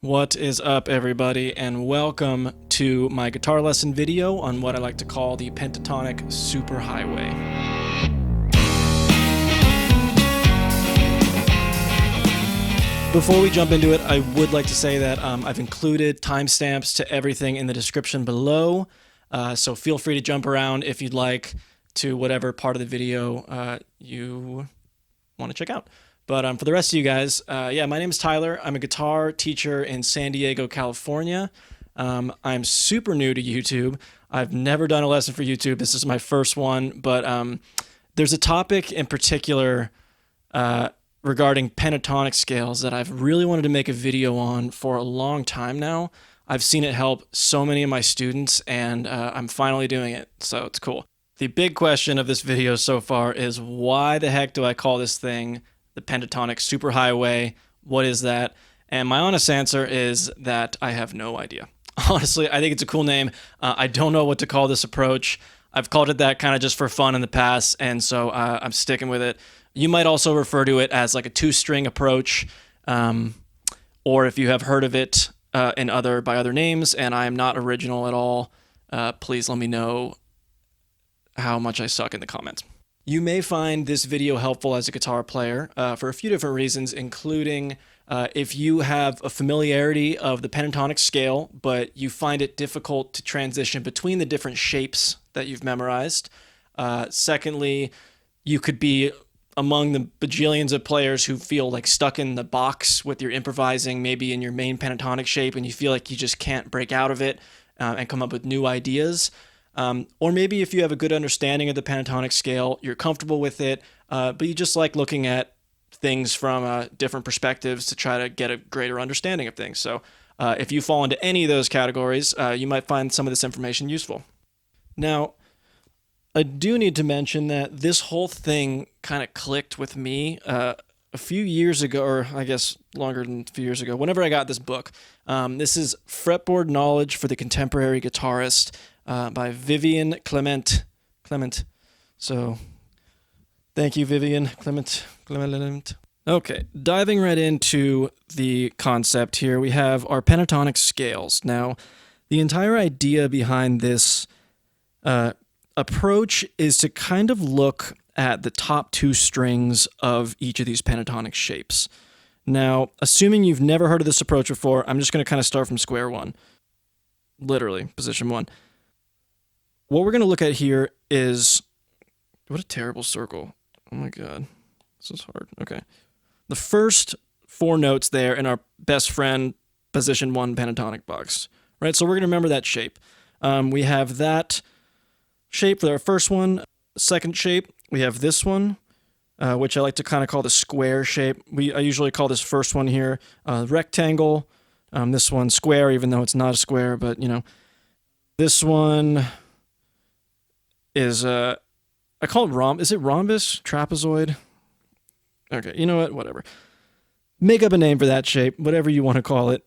What is up, everybody, and welcome to my guitar lesson video on what I like to call the Pentatonic Superhighway. Before we jump into it, I would like to say that I've included timestamps to everything in the description below, so feel free to jump around if you'd like to whatever part of the video you want to check out. But for the rest of you guys, yeah, my name is Tyler. I'm a guitar teacher in San Diego, California. I'm super new to YouTube. I've never done a lesson for YouTube. This is my first one, but there's a topic in particular regarding pentatonic scales that I've really wanted to make a video on for a long time now. I've seen it help so many of my students, and I'm finally doing it, so it's cool. The big question of this video so far is, why the heck do I call this thing the Pentatonic Superhighway? What is that? And my honest answer is that I have no idea. Honestly, I think it's a cool name. I don't know what to call this approach. I've called it that kind of just for fun in the past, and so I'm sticking with it. You might also refer to it as like a two-string approach, or if you have heard of it by other names, and I am not original at all, please let me know how much I suck in the comments. You may find this video helpful as a guitar player for a few different reasons, including if you have a familiarity of the pentatonic scale, but you find it difficult to transition between the different shapes that you've memorized. Secondly, you could be among the bajillions of players who feel like stuck in the box with your improvising, maybe in your main pentatonic shape, and you feel like you just can't break out of it and come up with new ideas. Or maybe if you have a good understanding of the pentatonic scale, you're comfortable with it, but you just like looking at things from different perspectives to try to get a greater understanding of things. So if you fall into any of those categories, you might find some of this information useful. Now, I do need to mention that this whole thing kind of clicked with me a few years ago, or I guess longer than a few years ago, whenever I got this book. This is Fretboard Knowledge for the Contemporary Guitarist, by Vivian Clement. So, thank you, Vivian Clement. Okay, diving right into the concept here, we have our pentatonic scales. Now, the entire idea behind this approach is to kind of look at the top two strings of each of these pentatonic shapes. Now, assuming you've never heard of this approach before, I'm just going to kind of start from square one. Literally, position one. What we're going to look at here is, what a terrible circle. Oh my God, this is hard. Okay. The first four notes there in our best friend position one pentatonic box, right? So we're going to remember that shape. We have that shape for our first one. Second shape, we have this one, which I like to kind of call the square shape. I usually call this first one here rectangle. This one square, even though it's not a square, but you know, this one is, I call it is it rhombus? Trapezoid? Okay, you know what? Whatever. Make up a name for that shape, whatever you want to call it.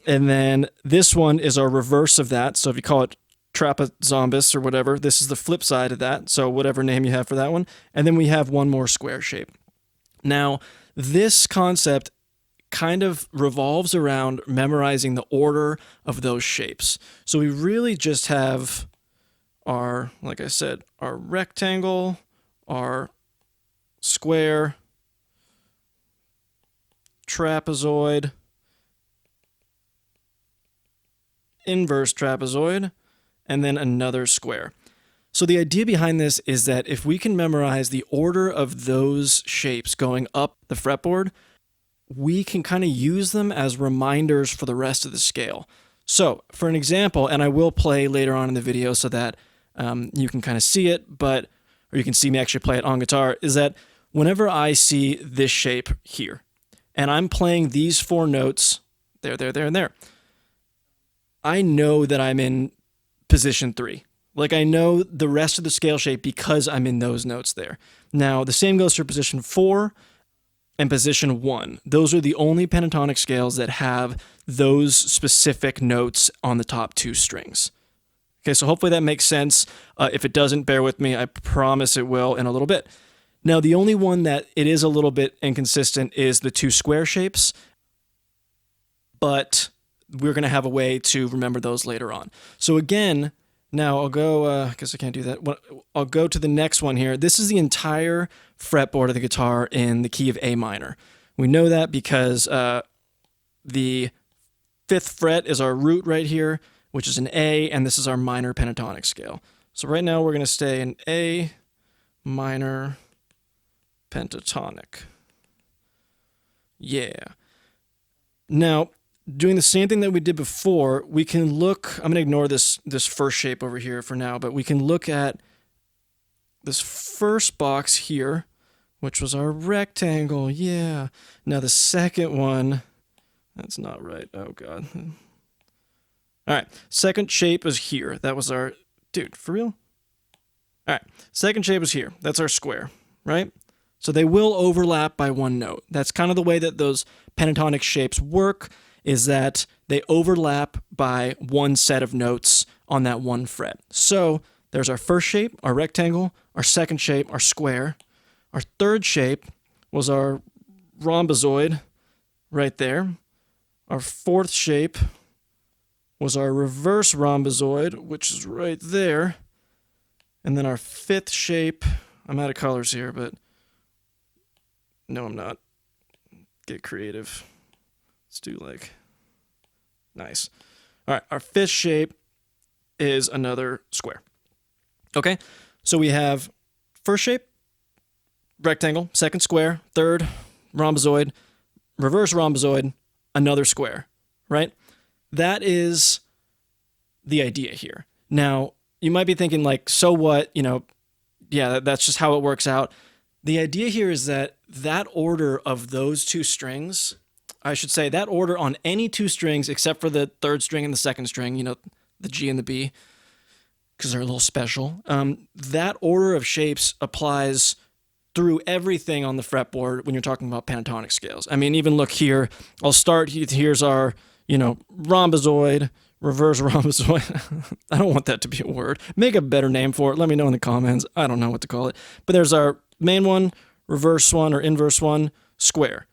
And then this one is our reverse of that. So if you call it trapezombus or whatever, this is the flip side of that. So whatever name you have for that one. And then we have one more square shape. Now, this concept kind of revolves around memorizing the order of those shapes. So we really just have our, like I said, our rectangle, our square, trapezoid, inverse trapezoid, and then another square. So the idea behind this is that if we can memorize the order of those shapes going up the fretboard, we can kind of use them as reminders for the rest of the scale. So for an example, and I will play later on in the video so that you can kind of see it, or you can see me actually play it on guitar, is that whenever I see this shape here, and I'm playing these four notes, there, and there, I know that I'm in position 3. Like I know the rest of the scale shape because I'm in those notes there. Now, the same goes for position 4 and position 1. Those are the only pentatonic scales that have those specific notes on the top two strings. Okay, so hopefully that makes sense. If it doesn't, bear with me. I promise it will in a little bit. Now, the only one that it is a little bit inconsistent is the two square shapes. But we're going to have a way to remember those later on. So again, now I'll go, I guess I can't do that. I'll go to the next one here. This is the entire fretboard of the guitar in the key of A minor. We know that because the 5th fret is our root right here, which is an A, and this is our minor pentatonic scale. So right now we're going to stay in A minor pentatonic. Yeah. Now, doing the same thing that we did before, we can look, I'm going to ignore this first shape over here for now, but we can look at this first box here, which was our rectangle. Yeah. Now the second one, that's not right. Oh, God. All right. Second shape is here. That was our, dude, for real? All right. Second shape is here. That's our square, right? So they will overlap by one note. That's kind of the way that those pentatonic shapes work, is that they overlap by one set of notes on that one fret. So there's our first shape, our rectangle, our second shape, our square. Our third shape was our rhombozoid right there. Our fourth shape was our reverse rhombozoid, which is right there. And then our fifth shape, I'm out of colors here, but no, I'm not. Get creative. Let's do like, nice. All right, our fifth shape is another square. Okay, so we have first shape, rectangle, second square, third rhombozoid, reverse rhombozoid, another square, right? That is the idea here. Now, you might be thinking like, so what, yeah, that's just how it works out. The idea here is that order of those two strings, I should say that order on any two strings except for the third string and the second string, the G and the B, because they're a little special. That order of shapes applies through everything on the fretboard when you're talking about pentatonic scales. I mean, even look here. I'll start, here's our, rhombozoid, reverse rhombozoid. I don't want that to be a word. Make a better name for it. Let me know in the comments. I don't know what to call it. But there's our main one, reverse one or inverse one, square,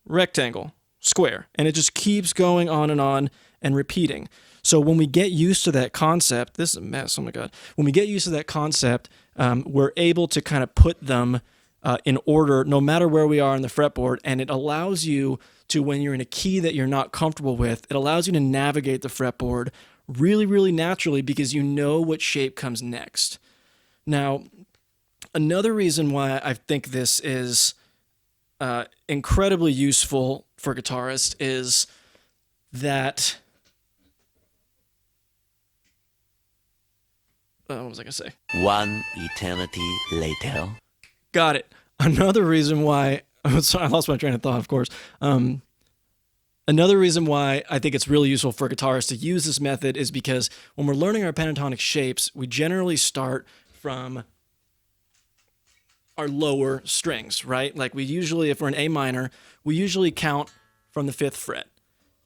rectangle, square. And it just keeps going on and repeating. So when we get used to that concept, this is a mess, oh my God. When we get used to that concept, we're able to kind of put them in order no matter where we are on the fretboard, and it allows you to, when you're in a key that you're not comfortable with, it allows you to navigate the fretboard really, really naturally because you know what shape comes next. Now, another reason why I think this is incredibly useful for guitarists is that... what was I going to say? One eternity later. Got it. Another reason why... Sorry, I lost my train of thought, of course. Another reason why I think it's really useful for guitarists to use this method is because when we're learning our pentatonic shapes, we generally start from our lower strings, right? Like we usually, if we're in A minor, we usually count from the 5th fret.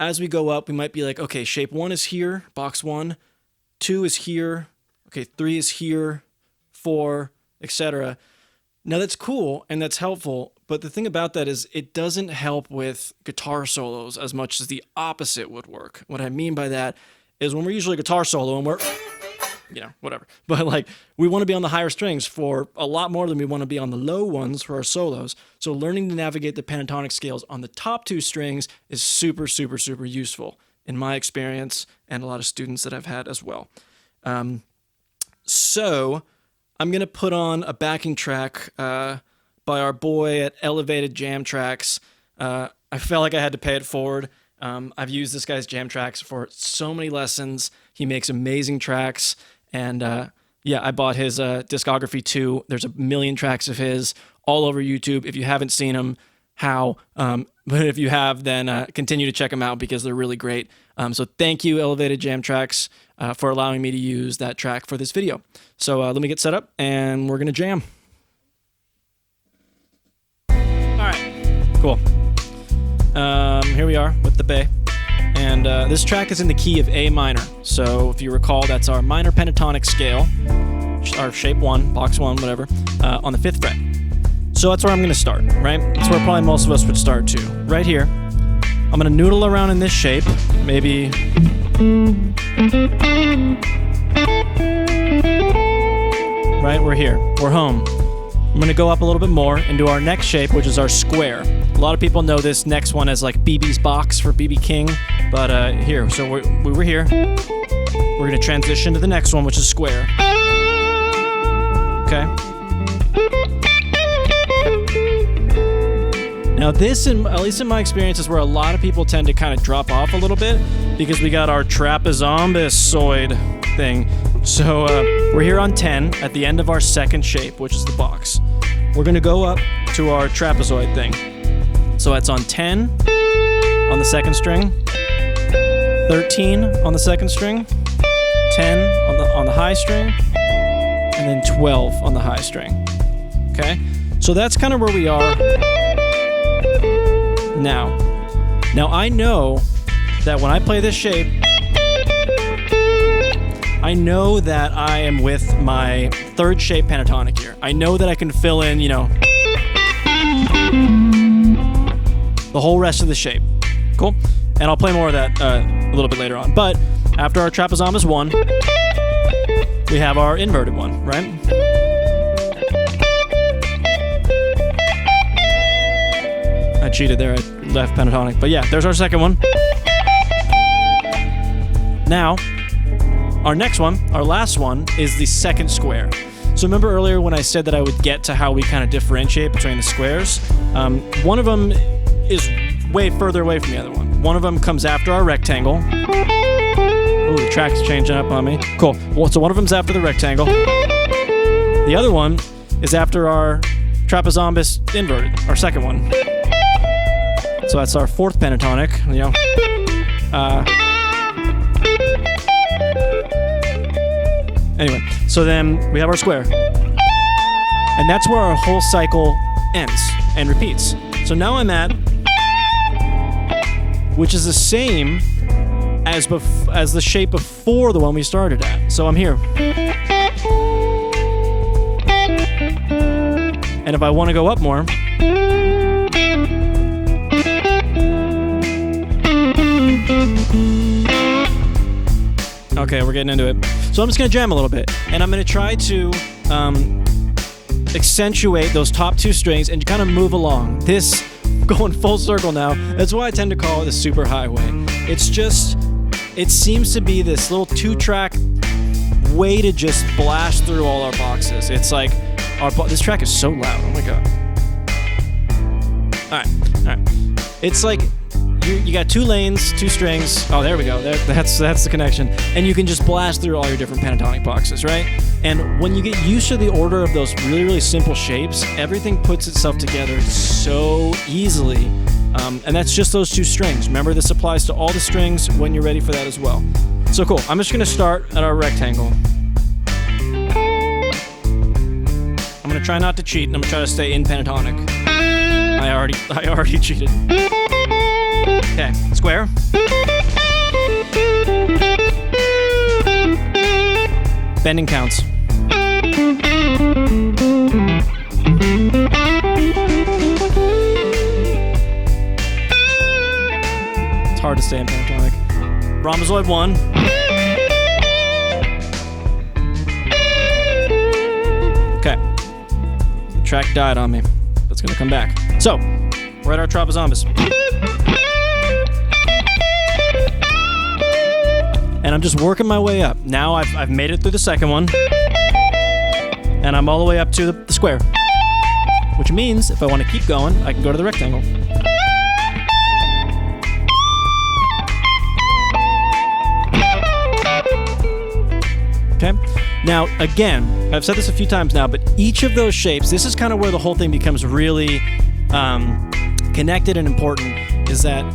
As we go up, we might be like, okay, shape 1 is here, box 1, 2 is here, okay, 3 is here, 4, etc. Now that's cool and that's helpful, but the thing about that is it doesn't help with guitar solos as much as the opposite would work. What I mean by that is when we're usually guitar solo and we're, whatever. But like we want to be on the higher strings for a lot more than we want to be on the low ones for our solos. So learning to navigate the pentatonic scales on the top 2 strings is super, super, super useful in my experience and a lot of students that I've had as well. So I'm going to put on a backing track by our boy at Elevated Jam Tracks. I felt like I had to pay it forward. I've used this guy's jam tracks for so many lessons. He makes amazing tracks. And I bought his discography too. There's a million tracks of his all over YouTube. If you haven't seen them, how? But if you have, then continue to check them out because they're really great. So thank you, Elevated Jam Tracks, for allowing me to use that track for this video. So let me get set up and we're going to jam. All right, cool. Here we are with the Bay. And this track is in the key of A minor. So if you recall, that's our minor pentatonic scale, our shape 1, box 1, whatever, on the 5th fret. So that's where I'm going to start, right? That's where probably most of us would start too. Right here I'm gonna noodle around in this shape, maybe. Right, we're here, we're home. I'm gonna go up a little bit more and do our next shape, which is our square. A lot of people know this next one as like BB's box for BB King, but here, so we were here. We're gonna transition to the next one, which is square. Okay. Now this, at least in my experience, is where a lot of people tend to kind of drop off a little bit because we got our trapezombissoid thing. So we're here on 10 at the end of our second shape, which is the box. We're gonna go up to our trapezoid thing. So that's on 10 on the second string, 13 on the second string, 10 on the high string, and then 12 on the high string. Okay? So that's kind of where we are now. Now I know that when I play this shape, I know that I am with my third shape pentatonic here. I know that I can fill in, you know, the whole rest of the shape. Cool? And I'll play more of that a little bit later on. But after our trapezombis 1, we have our inverted one, right? I cheated there, I left pentatonic. But yeah, there's our second one. Now, our next one, our last one, is the second square. So remember earlier when I said that I would get to how we kind of differentiate between the squares? One of them is way further away from the other one. One of them comes after our rectangle. Ooh, the track's changing up on me. Cool. Well, so one of them's after the rectangle. The other one is after our trapezombis inverted, our second one. So that's our fourth pentatonic, you know. Anyway, so then we have our square. And that's where our whole cycle ends and repeats. So now I'm at, which is the same as the shape before the one we started at. So I'm here. And if I want to go up more, okay, we're getting into it. So I'm just going to jam a little bit, and I'm going to try to accentuate those top two strings and kind of move along. This, going full circle now, that's why I tend to call it the Superhighway. It's just, it seems to be this little 2-track way to just blast through all our boxes. It's like, this track is so loud, oh my god. Alright. It's like, you got 2 lanes, 2 strings. Oh, there we go. That's the connection. And you can just blast through all your different pentatonic boxes, right? And when you get used to the order of those really, really simple shapes, everything puts itself together so easily. And that's just those 2 strings. Remember, this applies to all the strings when you're ready for that as well. So cool. I'm just going to start at our rectangle. I'm going to try not to cheat, and I'm going to try to stay in pentatonic. I already cheated. Okay, square. Bending counts. It's hard to stay in pentatonic. Rhombozoid 1. Okay. The track died on me. That's gonna come back. So, we're at our trapezombis. And I'm just working my way up. Now I've made it through the second one. And I'm all the way up to the square. Which means, if I want to keep going, I can go to the rectangle. Okay? Now, again, I've said this a few times now, but each of those shapes, this is kind of where the whole thing becomes really connected and important, is that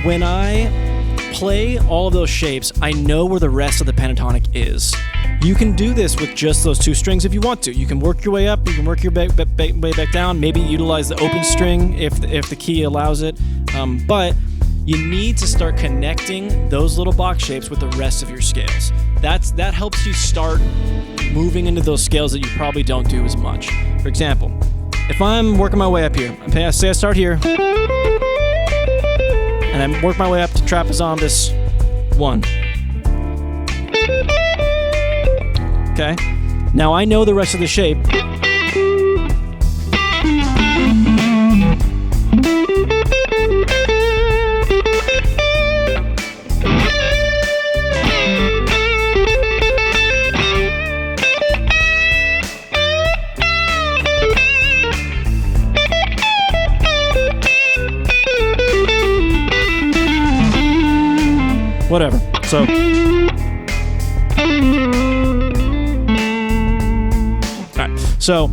when I play all of those shapes, I know where the rest of the pentatonic is. You can do this with just those 2 strings if you want to. You can work your way up, you can work your way back down, maybe utilize the open string if the key allows it. But you need to start connecting those little box shapes with the rest of your scales. That helps you start moving into those scales that you probably don't do as much. For example, if I'm working my way up here, say I start here, and I work my way up to trapezombus 1. Okay, now I know the rest of the shape. Whatever. So alright, so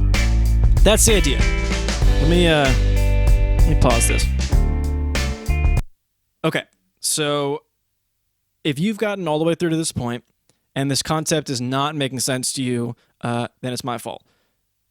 that's the idea. Let me pause this. Okay, so if you've gotten all the way through to this point and this concept is not making sense to you, then it's my fault.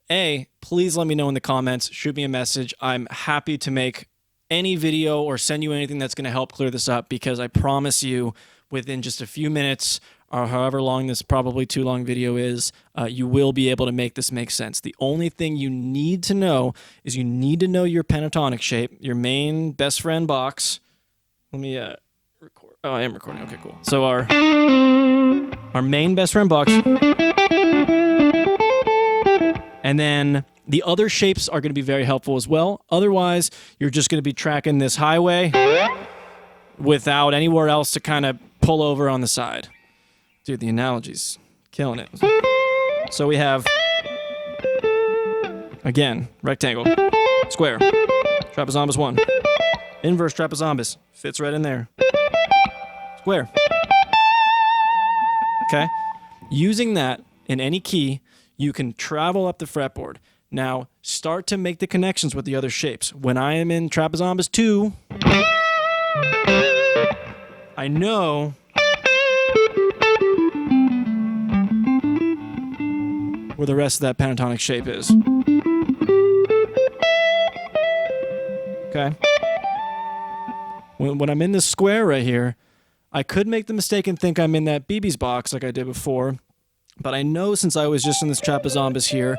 Please let me know in the comments, shoot me a message. I'm happy to make any video or send you anything that's going to help clear this up, because I promise you within just a few minutes or however long this probably too long video is, you will be able to make this make sense. The only thing you need to know is you need to know your pentatonic shape, your main best friend box. Let me record. Oh, I am recording. Okay, cool. So our main best friend box, and then the other shapes are going to be very helpful as well. Otherwise, you're just going to be tracking this highway without anywhere else to kind of pull over on the side. Dude, the analogy's killing it. So we have, again, rectangle, square, trapezombus 1, inverse trapezombus, fits right in there, square. Okay? Using that in any key, you can travel up the fretboard. Now, start to make the connections with the other shapes. When I am in trapezombus 2, I know where the rest of that pentatonic shape is. Okay? When I'm in this square right here, I could make the mistake and think I'm in that BB's box like I did before, but I know since I was just in this trapezombus here,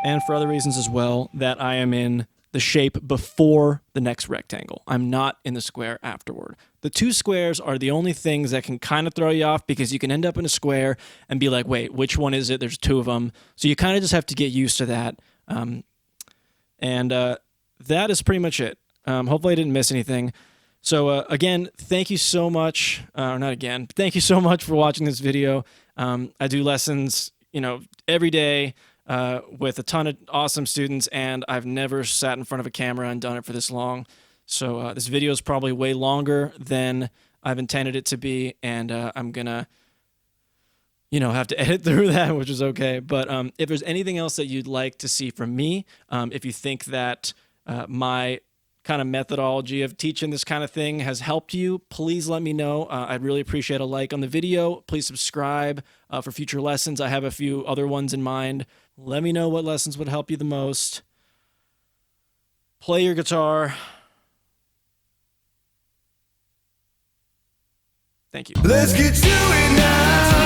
and for other reasons as well, that I am in the shape before the next rectangle. I'm not in the square afterward. The two squares are the only things that can kind of throw you off, because you can end up in a square and be like, wait, which one is it? There's two of them. So you kind of just have to get used to that. That is pretty much it. Hopefully I didn't miss anything. So again, thank you so much. Thank you so much for watching this video. I do lessons, every day. With a ton of awesome students, and I've never sat in front of a camera and done it for this long. So this video is probably way longer than I've intended it to be, and I'm gonna, have to edit through that, which is okay. But if there's anything else that you'd like to see from me, if you think that my kind of methodology of teaching this kind of thing has helped you, please let me know. I'd really appreciate a like on the video. Please subscribe for future lessons. I have a few other ones in mind. Let me know what lessons would help you the most. Play your guitar. Thank you. Let's get to it now.